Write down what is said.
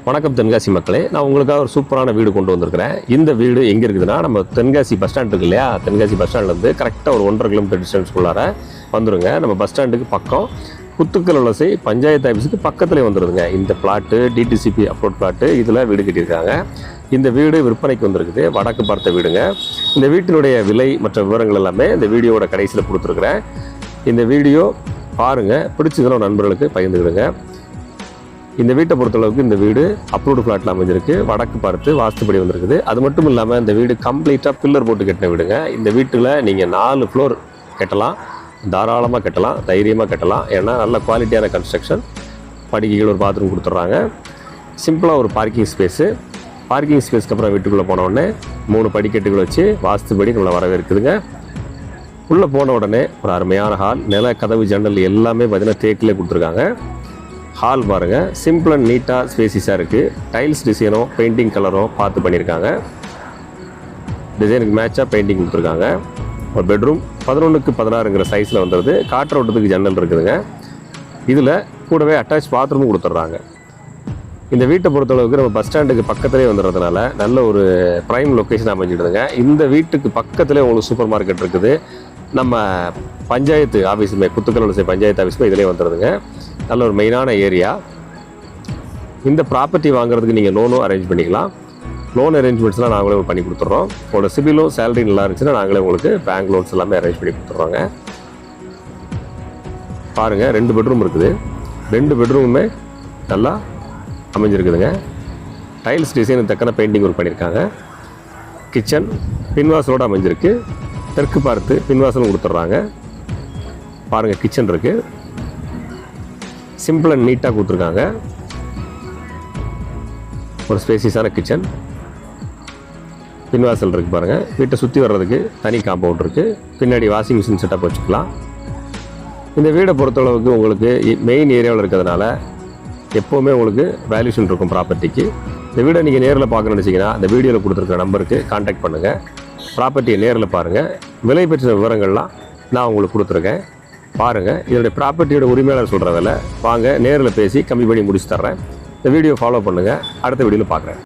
வணக்கம் தென்காசி மக்களே, நான் உங்களுக்காக ஒரு சூப்பரான வீடு கொண்டு வந்திருக்கிறேன். இந்த வீடு எங்கே இருக்குதுன்னா, நம்ம தென்காசி பஸ் ஸ்டாண்ட் இருக்கு இல்லையா, தென்காசி பஸ் ஸ்டாண்ட்லேருந்து கரெக்டாக ஒரு 1.5 கிலோமீட்டர் டிஸ்டன்ஸ்குள்ளார வந்துருங்க. நம்ம பஸ் ஸ்டாண்டுக்கு பக்கம் புத்துக்கல் வலசை பஞ்சாயத்து ஆஃபீஸுக்கு பக்கத்துலேயே வந்துடுதுங்க. இந்த பிளாட்டு டிடிசிபி அப்ரோட் பிளாட்டு, இதில் வீடு கட்டியிருக்காங்க. இந்த வீடு விற்பனைக்கு வந்திருக்குது, வடக்கு பார்த்த வீடுங்க. இந்த வீட்டினுடைய விலை மற்ற விவரங்கள் எல்லாமே இந்த வீடியோட கடைசியில் கொடுத்துருக்குறேன். இந்த வீடியோ பாருங்கள், பிடிச்சதுல நண்பர்களுக்கு பகிர்ந்துக்கிடுங்க. இந்த வீட்டை பொறுத்தளவுக்கு இந்த வீடு அப்ரூவ்டு ஃப்ளாட்டில் அமைஞ்சிருக்கு, வடக்கு பார்த்து வாஸ்துப்படி வந்திருக்குது. அது மட்டும் இல்லாமல் இந்த வீடு கம்ப்ளீட்டாக பில்லர் போட்டு கட்டின வீடுங்க. இந்த வீட்டில் நீங்கள் 4 ஃப்ளோர் கட்டலாம், தாராளமாக கட்டலாம், தைரியமாக கட்டலாம். ஏன்னா நல்ல குவாலிட்டியான கன்ஸ்ட்ரக்ஷன். படிக்கைகள் ஒரு பாத்ரூம் கொடுத்துட்றாங்க. சிம்பிளாக ஒரு பார்க்கிங் ஸ்பேஸ்க்கு அப்புறம் வீட்டுக்குள்ளே போன உடனே 3 படிக்கட்டுகள் வச்சு வாஸ்துப்படி நம்மளை வரவேற்குதுங்க. உள்ளே போன உடனே ஒரு அருமையான ஹால், நில கதவு ஜன்னல் எல்லாமே பார்த்தீங்கன்னா தேக்கிலே கொடுத்துருக்காங்க. ஹால் பாருங்கள், சிம்பிள் அண்ட் நீட்டாக ஸ்பேசிஸாக இருக்குது. டைல்ஸ் டிசைனோ பெயிண்டிங் கலரோ பார்த்து பண்ணியிருக்காங்க. டிசைனுக்கு மேட்சாக பெயிண்டிங் கொடுத்துருக்காங்க. ஒரு பெட்ரூம் 11x16ங்கிற சைஸில் வந்துடுது. காற்று ஓட்டத்துக்கு ஜன்னல் இருக்குதுங்க. இதில் கூடவே அட்டாச் பாத்ரூமும் கொடுத்துட்றாங்க. இந்த வீட்டை பொறுத்தளவுக்கு நம்ம பஸ் ஸ்டாண்டுக்கு பக்கத்துலேயே வந்துடுறதுனால நல்ல ஒரு ப்ரைம் லொக்கேஷன் அமைஞ்சிடுதுங்க. இந்த வீட்டுக்கு பக்கத்துலேயே உங்களுக்கு சூப்பர் மார்க்கெட் இருக்குது. நம்ம பஞ்சாயத்து ஆஃபீஸுமே, புத்துக்கல் வலசை பஞ்சாயத்து ஆஃபீஸுமே இதிலே வந்துடுதுங்க. நல்ல ஒரு மெயினான ஏரியா. இந்த ப்ராப்பர்ட்டி வாங்குறதுக்கு நீங்கள் லோனும் அரேஞ்ச் பண்ணிக்கலாம். லோன் அரேஞ்ச்மெண்ட்ஸ்லாம் நாங்களே பண்ணி கொடுத்துட்றோம். உங்களோட சிபிலும் சேலரி நல்லா இருந்துச்சுன்னா நாங்களே உங்களுக்கு பேங்க் லோன்ஸ் எல்லாமே அரேஞ்ச் பண்ணி கொடுத்துட்றோங்க. பாருங்கள், 2 பெட்ரூம் இருக்குது. 2 பெட்ரூமுமே நல்லா அமைஞ்சிருக்குதுங்க. டைல்ஸ் டிசைனுக்கு தக்கன பெயிண்டிங் ஒர்க் பண்ணியிருக்காங்க. கிச்சன் பின்வாசலோடு அமைஞ்சிருக்கு. தெற்கு பார்த்து பின்வாசலும் கொடுத்துட்றாங்க. பாருங்கள், கிச்சன் இருக்குது, சிம்பிள் அண்ட் நீட்டாக கொடுத்துருக்காங்க. ஒரு ஸ்பேசியஸான கிச்சன், பின்வாசல் இருக்குது பாருங்கள். வீட்டை சுற்றி வர்றதுக்கு தனி காம்பவுண்ட் இருக்குது. பின்னாடி வாஷிங் மிஷின் செட்டப் வச்சுக்கலாம். இந்த வீடை பொறுத்தளவுக்கு உங்களுக்கு மெயின் ஏரியாவில் இருக்கிறதுனால எப்போவுமே உங்களுக்கு வேல்யூஷன் இருக்கும் ப்ராப்பர்ட்டிக்கு. இந்த வீடை நீங்கள் நேரில் பார்க்கணும்னு நினச்சிங்கன்னா இந்த வீடியோவில் கொடுத்துருக்க நம்பருக்கு கான்டாக்ட் பண்ணுங்கள். ப்ராப்பர்ட்டியை நேரில் பாருங்கள். விலை பெற்ற விவரங்கள்லாம் நான் உங்களுக்கு கொடுத்துருக்கேன். பாருங்கள், இதனுடைய ப்ராப்பர்ட்டியோட உரிமையாளர் சொல்கிற விலை. வாங்க நேரில் பேசி கம்மி பண்ணி முடிச்சு தர்றேன். இந்த வீடியோ ஃபாலோ பண்ணுங்கள். அடுத்த வீடியோவில் பார்க்குறேன்.